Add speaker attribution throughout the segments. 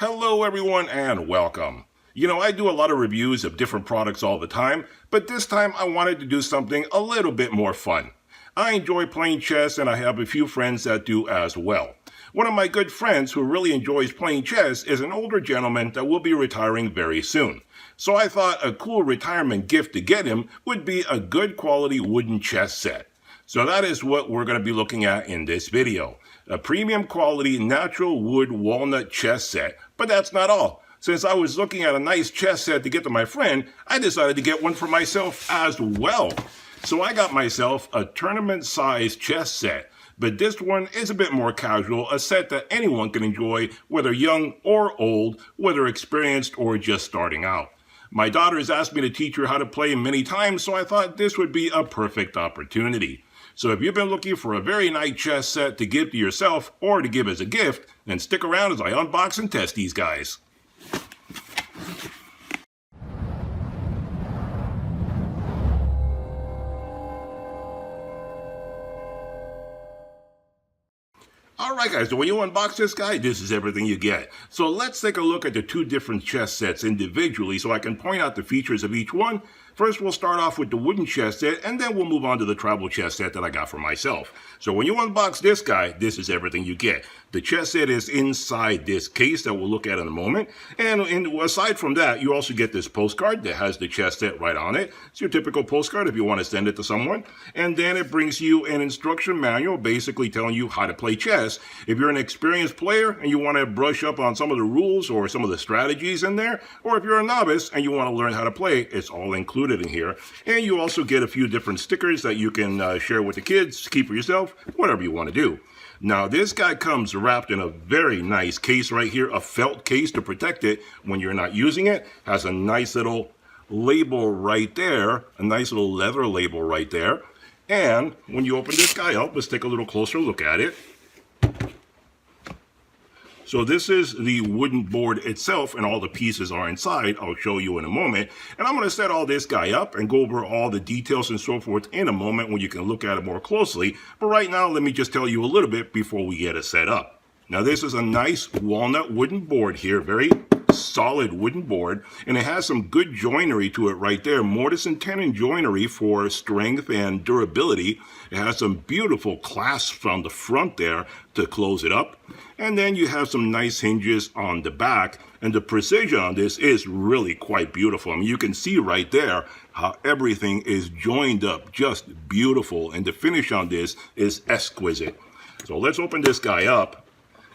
Speaker 1: Hello everyone and welcome. I do a lot of reviews of different products all the time, but this time I wanted to do something a little bit more fun. I enjoy playing chess and I have a few friends that do as well. One of my good friends who really enjoys playing chess is an older gentleman that will be retiring very soon. So I thought a cool retirement gift to get him would be a good quality wooden chess set. So that is what we're going to be looking at in this video. A premium quality natural wood walnut chess set. But that's not all. Since I was looking at a nice chess set to get to my friend, I decided to get one for myself as well. So I got myself a tournament-sized chess set. But this one is a bit more casual, a set that anyone can enjoy, whether young or old, whether experienced or just starting out. My daughter has asked me to teach her how to play many times, so I thought this would be a perfect opportunity. So if you've been looking for a very nice chess set to give to yourself or to give as a gift, then stick around as I unbox and test these guys. Alright guys, so when you unbox this guy, this is everything you get. So let's take a look at the two different chess sets individually so I can point out the features of each one. First, we'll start off with the wooden chess set, and then we'll move on to the travel chess set that I got for myself. So when you unbox this guy, this is everything you get. The chess set is inside this case that we'll look at in a moment. And aside from that, you also get this postcard that has the chess set right on it. It's your typical postcard if you want to send it to someone. And then it brings you an instruction manual basically telling you how to play chess. If you're an experienced player and you want to brush up on some of the rules or some of the strategies in there, or if you're a novice and you want to learn how to play, it's all included in here. And you also get a few different stickers that you can share with the kids, keep for yourself, whatever you want to do. Now this guy comes wrapped in a very nice case right here, a felt case to protect it when you're not using it. Has a nice little label right there, a nice little leather label right there. And when you open this guy up, let's take a little closer look at it. So this is the wooden board itself and all the pieces are inside. I'll show you in a moment. And I'm going to set all this guy up and go over all the details and so forth in a moment when you can look at it more closely. But right now, let me just tell you a little bit before we get it set up. Now this is a nice walnut wooden board here, very solid wooden board, and it has some good joinery to it right there, mortise and tenon joinery for strength and durability. It has some beautiful clasps on the front there to close it up, and then you have some nice hinges on the back, and the precision on this is really quite beautiful. I mean, you can see right there how everything is joined up, just beautiful, and the finish on this is exquisite. So let's open this guy up,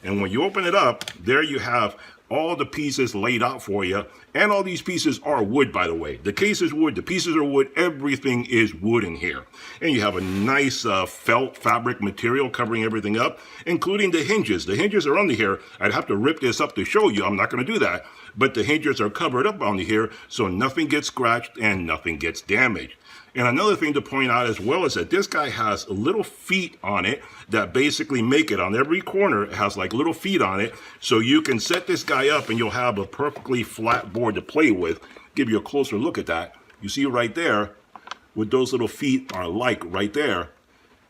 Speaker 1: and when you open it up, there you have all the pieces laid out for you. And all these pieces are wood, by the way. The case is wood, the pieces are wood, everything is wood in here. And you have a nice felt fabric material covering everything up, including the hinges. The hinges are under here. I'd have to rip this up to show you. I'm not going to do that. But the hinges are covered up under here, so nothing gets scratched and nothing gets damaged. And another thing to point out as well is that this guy has little feet on it that basically make it on every corner. It has like little feet on it. So you can set this guy up and you'll have a perfectly flat board to play with. Give you a closer look at that. You see right there what those little feet are like right there.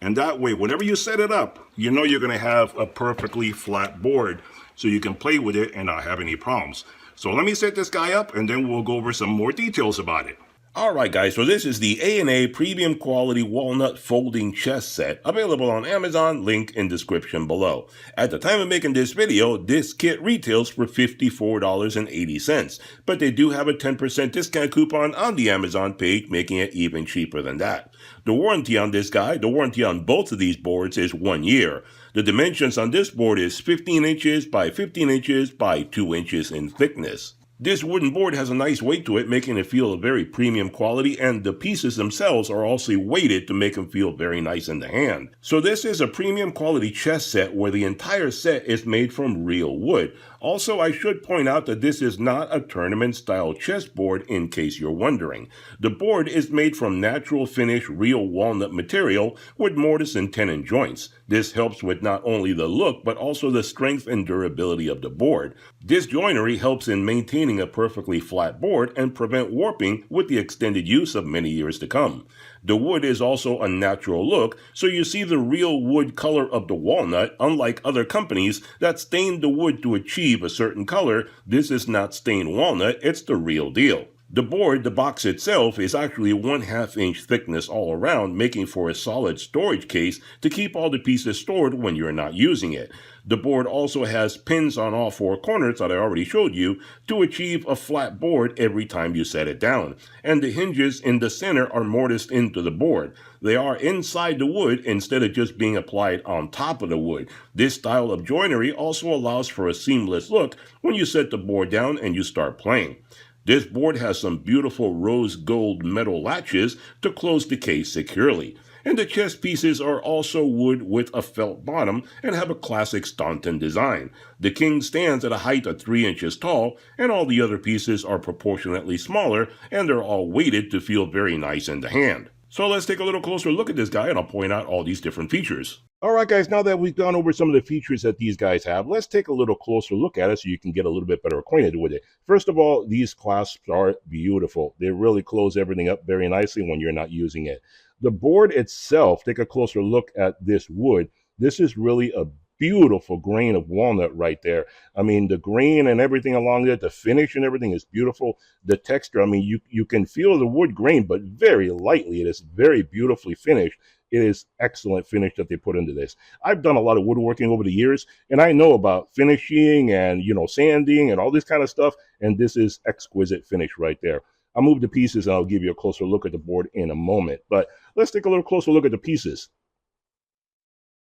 Speaker 1: And that way, whenever you set it up, you know you're going to have a perfectly flat board so you can play with it and not have any problems. So let me set this guy up and then we'll go over some more details about it. Alright guys, so this is the A&A Premium Quality Walnut Folding Chess Set, available on Amazon, link in description below. At the time of making this video, this kit retails for $54.80, but they do have a 10% discount coupon on the Amazon page, making it even cheaper than that. The warranty on this guy, the warranty on both of these boards is 1 year. The dimensions on this board is 15 inches by 15 inches by 2 inches in thickness. This wooden board has a nice weight to it, making it feel a very premium quality, and the pieces themselves are also weighted to make them feel very nice in the hand. So this is a premium quality chess set where the entire set is made from real wood. Also, I should point out that this is not a tournament-style chessboard in case you're wondering. The board is made from natural finish real walnut material with mortise and tenon joints. This helps with not only the look, but also the strength and durability of the board. This joinery helps in maintaining a perfectly flat board and prevent warping with the extended use of many years to come. The wood is also a natural look, so you see the real wood color of the walnut. Unlike other companies that stain the wood to achieve a certain color, this is not stained walnut, it's the real deal. The board, the box itself, is actually 1/2 inch thickness all around, making for a solid storage case to keep all the pieces stored when you're not using it. The board also has pins on all 4 corners that I already showed you to achieve a flat board every time you set it down. And the hinges in the center are mortised into the board. They are inside the wood instead of just being applied on top of the wood. This style of joinery also allows for a seamless look when you set the board down and you start playing. This board has some beautiful rose gold metal latches to close the case securely. And the chest pieces are also wood with a felt bottom and have a classic Staunton design. The king stands at a height of 3 inches tall, and all the other pieces are proportionately smaller, and they're all weighted to feel very nice in the hand. So let's take a little closer look at this guy, and I'll point out all these different features. Alright guys, now that we've gone over some of the features that these guys have, let's take a little closer look at it so you can get a little bit better acquainted with it. First of all, these clasps are beautiful. They really close everything up very nicely when you're not using it. The board itself, take a closer look at this wood. This is really a beautiful grain of walnut right there. I mean, the grain and everything along it, the finish and everything is beautiful. The texture, I mean, you can feel the wood grain, but very lightly. It is very beautifully finished. It is excellent finish that they put into this. I've done a lot of woodworking over the years, and I know about finishing and, sanding and all this kind of stuff, and this is exquisite finish right there. I'll move the pieces and I'll give you a closer look at the board in a moment, but let's take a little closer look at the pieces.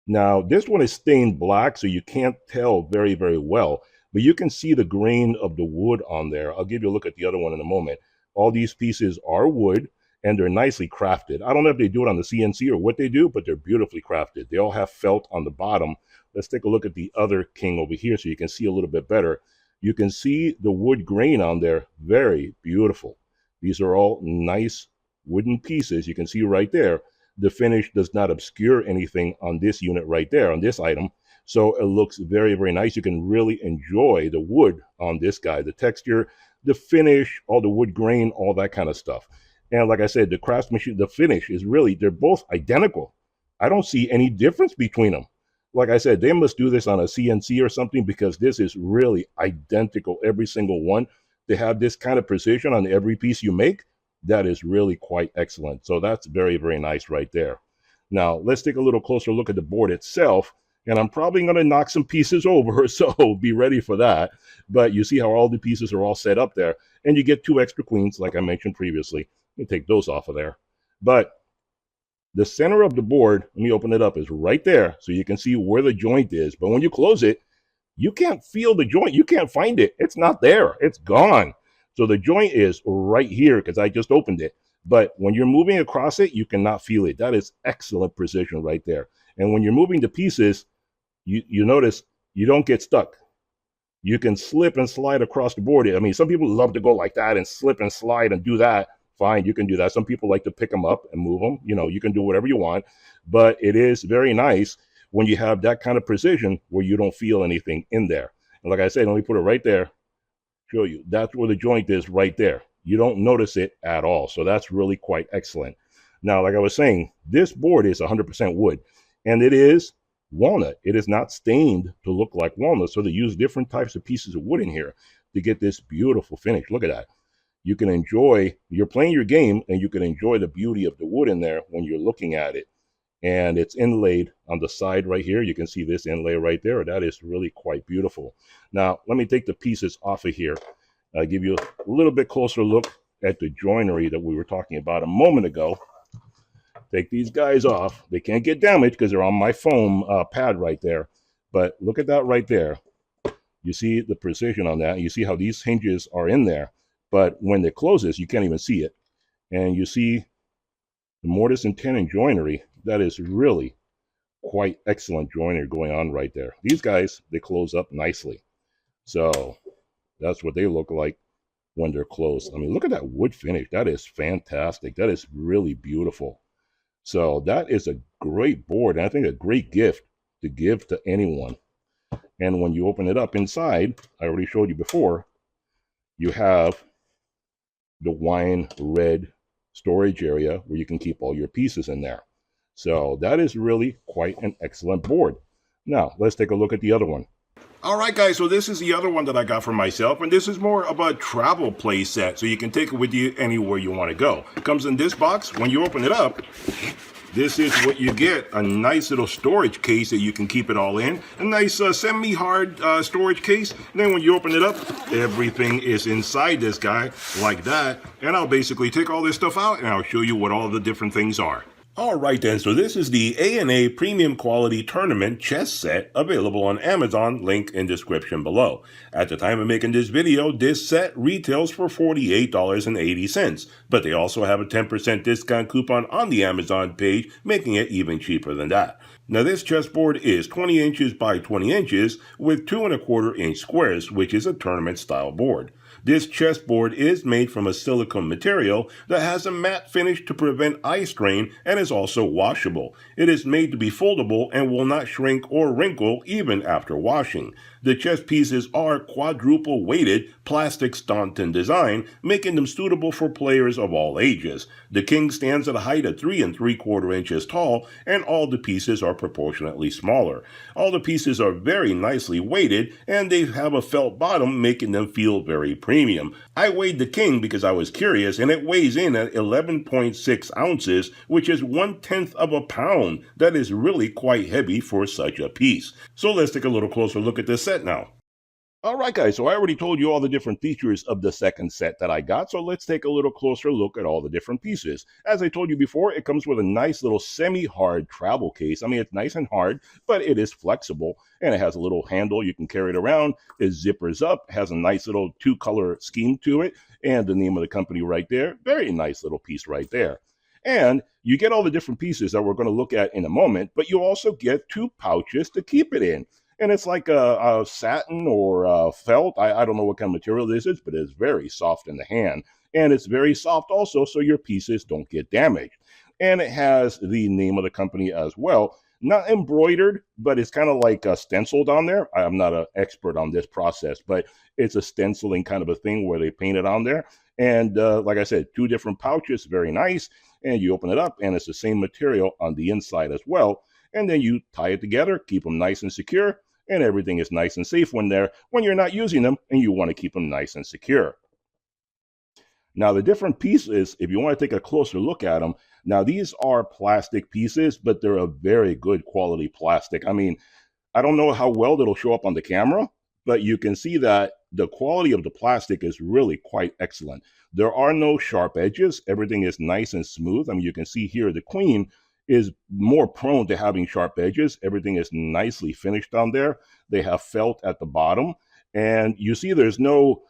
Speaker 1: Now, this one is stained black, so you can't tell very, very well, but you can see the grain of the wood on there. I'll give you a look at the other one in a moment. All these pieces are wood, and they're nicely crafted. I don't know if they do it on the CNC or what they do, but they're beautifully crafted. They all have felt on the bottom. Let's take a look at the other king over here so you can see a little bit better. You can see the wood grain on there, very beautiful. These are all nice wooden pieces. You can see right there, the finish does not obscure anything on this unit right there, on this item. So it looks very, very nice. You can really enjoy the wood on this guy, the texture, the finish, all the wood grain, all that kind of stuff. And like I said, the craftsmanship, the finish is really, they're both identical. I don't see any difference between them. Like I said, they must do this on a CNC or something because this is really identical, every single one. They have this kind of precision on every piece you make. That is really quite excellent. So that's very, very nice right there. Now, let's take a little closer look at the board itself. And I'm probably going to knock some pieces over, so be ready for that. But you see how all the pieces are all set up there. And you get 2 extra queens, like I mentioned previously. Let me take those off of there. But the center of the board, let me open it up, is right there. So you can see where the joint is. But when you close it, you can't feel the joint. You can't find it. It's not there. It's gone. So the joint is right here because I just opened it. But when you're moving across it, you cannot feel it. That is excellent precision right there. And when you're moving the pieces, you notice you don't get stuck. You can slip and slide across the board. I mean, some people love to go like that and slip and slide and do that. Fine, you can do that. Some people like to pick them up and move them. You can do whatever you want. But it is very nice when you have that kind of precision where you don't feel anything in there. And like I said, let me put it right there. Show you. That's where the joint is right there. You don't notice it at all. So that's really quite excellent. Now, like I was saying, this board is 100% wood. And it is walnut. It is not stained to look like walnut. So they use different types of pieces of wood in here to get this beautiful finish. Look at that. You can enjoy, you're playing your game and you can enjoy the beauty of the wood in there when you're looking at it. And it's inlaid on the side right here. You can see this inlay right there. That is really quite beautiful. Now, let me take the pieces off of here. I'll give you a little bit closer look at the joinery that we were talking about a moment ago. Take these guys off. They can't get damaged because they're on my foam pad right there. But look at that right there. You see the precision on that. You see how these hinges are in there. But when it closes, you can't even see it. And you see the mortise and tenon joinery. That is really quite excellent joinery going on right there. These guys, they close up nicely. So that's what they look like when they're closed. I mean, look at that wood finish. That is fantastic. That is really beautiful. So that is a great board. And I think a great gift to give to anyone. And when you open it up inside, I already showed you before, you have the wine red storage area where you can keep all your pieces in there. So that is really quite an excellent board. Now, let's take a look at the other one. All right, guys, so this is the other one that I got for myself, and this is more of a travel play set, so you can take it with you anywhere you want to go. It comes in this box. When you open it up, this is what you get, a nice little storage case that you can keep it all in. A nice semi-hard storage case. And then when you open it up, everything is inside this guy like that. And I'll basically take all this stuff out and I'll show you what all the different things are. All right then, so this is the ANA Premium Quality Tournament Chess Set available on Amazon, link in description below. At the time of making this video, this set retails for $48.80, but they also have a 10% discount coupon on the Amazon page, making it even cheaper than that. Now this chessboard is 20 inches by 20 inches with 2¼ inch squares, which is a tournament style board. This chessboard is made from a silicone material that has a matte finish to prevent eye strain and is also washable. It is made to be foldable and will not shrink or wrinkle even after washing. The chess pieces are quadruple weighted plastic Staunton design, making them suitable for players of all ages. The king stands at a height of 3¾ inches tall, and all the pieces are proportionately smaller. All the pieces are very nicely weighted, and they have a felt bottom, making them feel very premium. I weighed the king because I was curious, and it weighs in at 11.6 ounces, which is 1/10 of a pound. That is really quite heavy for such a piece. So let's take a little closer look at this set now. All right, guys, so I already told you all the different features of the second set that I got, so let's take a little closer look at all the different pieces. As I told you before, it comes with a nice little semi-hard travel case. I mean, it's nice and hard, but it is flexible, and it has a little handle. You can carry it around. It zippers up, has a nice little two-color scheme to it, and the name of the company right there. Very nice little piece right there. And you get all the different pieces that we're going to look at in a moment, but you also get 2 pouches to keep it in. And it's like a satin or felt. I don't know what kind of material this is, but it's very soft in the hand. And it's very soft also, so your pieces don't get damaged. And it has the name of the company as well. Not embroidered, but it's kind of like stenciled on there. I'm not an expert on this process, but it's a stenciling kind of a thing where they paint it on there. And like I said, 2 different pouches, very nice. And you open it up, and it's the same material on the inside as well. And then you tie it together, keep them nice and secure, and everything is nice and safe when you're not using them and you want to keep them nice and secure. Now, the different pieces, if you want to take a closer look at them, now these are plastic pieces, but they're a very good quality plastic. I mean, I don't know how well it'll show up on the camera, but you can see that the quality of the plastic is really quite excellent. There are no sharp edges. Everything is nice and smooth. I mean, you can see here the queen is more prone to having sharp edges. Everything is nicely finished on there. They have felt at the bottom, and you see there's no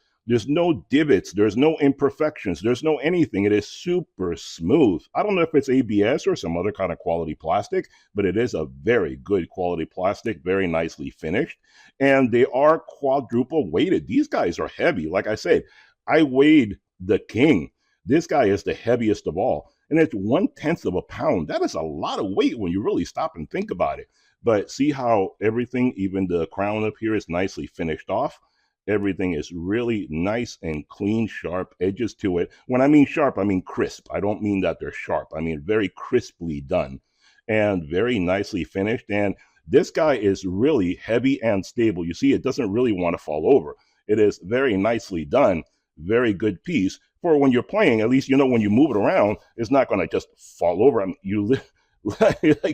Speaker 1: divots, there's no imperfections, there's no anything. It is super smooth. I don't know if it's ABS or some other kind of quality plastic, but it is a very good quality plastic, very nicely finished. And they are quadruple weighted. These guys are heavy. Like I said, I weighed the king. This guy is the heaviest of all, and it's 1/10 of a pound. That is a lot of weight when you really stop and think about it. But see how everything, even the crown up here, is nicely finished off. Everything is really nice and clean, sharp edges to it. When I mean sharp, I mean crisp. I don't mean that they're sharp. I mean very crisply done and very nicely finished. And this guy is really heavy and stable. You see, it doesn't really want to fall over. It is very nicely done. Very good piece for when you're playing. At least, you know, when you move it around, it's not going to just fall over. I mean, you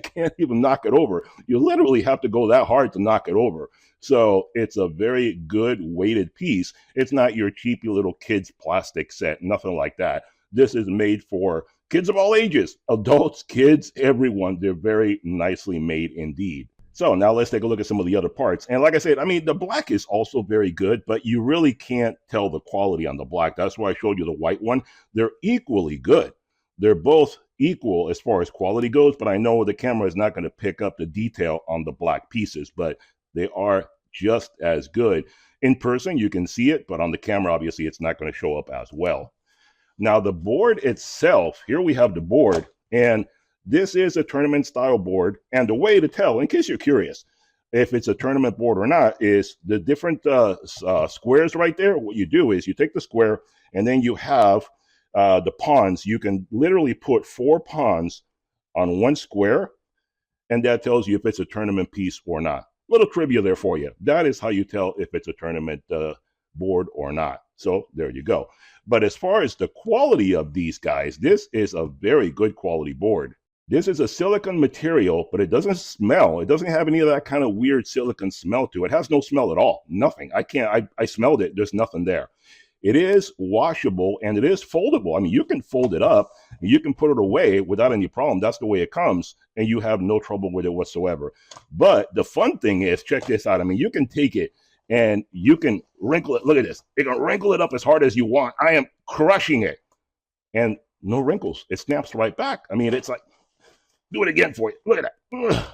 Speaker 1: can't even knock it over. You literally have to go that hard to knock it over. So it's a very good weighted piece. It's not your cheapy little kids plastic set, nothing like that. This is made for kids of all ages, adults, kids, everyone. They're very nicely made indeed. So now let's take a look at some of the other parts. And like I said, I mean, the black is also very good, but you really can't tell the quality on the black. That's why I showed you the white one. They're equally good. They're both equal as far as quality goes, but I know the camera is not going to pick up the detail on the black pieces, but they are just as good. In person, you can see it, but on the camera, obviously, it's not going to show up as well. Now, the board itself, here we have the board, and this is a tournament style board. And the way to tell, in case you're curious, if it's a tournament board or not is the different squares right there. What you do is you take the square and then you have the pawns. You can literally put 4 pawns on one square, and that tells you if it's a tournament piece or not. Little trivia there for you. That is how you tell if it's a tournament board or not. So there you go. But as far as the quality of these guys, this is a very good quality board. This is a silicone material, but it doesn't smell. It doesn't have any of that kind of weird silicone smell to it. It has no smell at all. Nothing. I smelled it. There's nothing there. It is washable and it is foldable. I mean, you can fold it up and you can put it away without any problem. That's the way it comes, and you have no trouble with it whatsoever. But the fun thing is, check this out. I mean, you can take it and you can wrinkle it. Look at this. You can wrinkle it up as hard as you want. I am crushing it. And no wrinkles. It snaps right back. I mean, it's like, do it again for you. Look at that.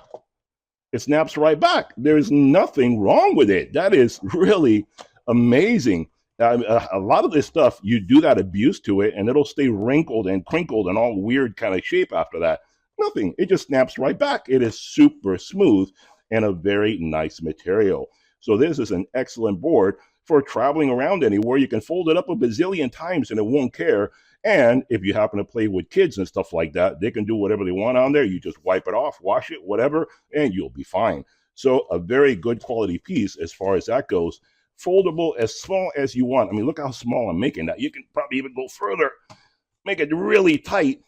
Speaker 1: It snaps right back. There's nothing wrong with it. That is really amazing. A lot of this stuff, you do that abuse to it, and it'll stay wrinkled and crinkled and all weird kind of shape after that. Nothing. It just snaps right back. It is super smooth and a very nice material. So this is an excellent board for traveling around anywhere. You can fold it up a bazillion times and it won't care. And if you happen to play with kids and stuff like that, they can do whatever they want on there. You just wipe it off, wash it, whatever, and you'll be fine. So a very good quality piece as far as that goes. Foldable as small as you want. I mean, look how small I'm making that. You can probably even go further, make it really tight,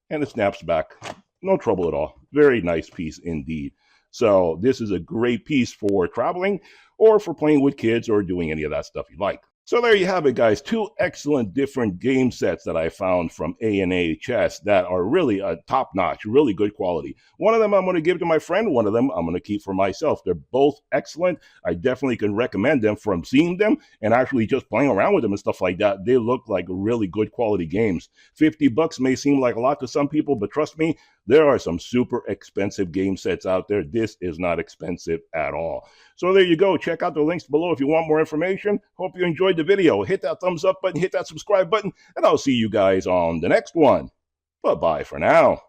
Speaker 1: and it snaps back. No trouble at all. Very nice piece indeed. So this is a great piece for traveling or for playing with kids or doing any of that stuff you like. So there you have it, guys. 2 excellent different game sets that I found from A&A Chess that are really top-notch, really good quality. One of them I'm going to give to my friend. One of them I'm going to keep for myself. They're both excellent. I definitely can recommend them from seeing them and actually just playing around with them and stuff like that. They look like really good quality games. $50 may seem like a lot to some people, but trust me, there are some super expensive game sets out there. This is not expensive at all. So there you go. Check out the links below if you want more information. Hope you enjoyed the video. Hit that thumbs up button, hit that subscribe button, and I'll see you guys on the next one. Bye-bye for now.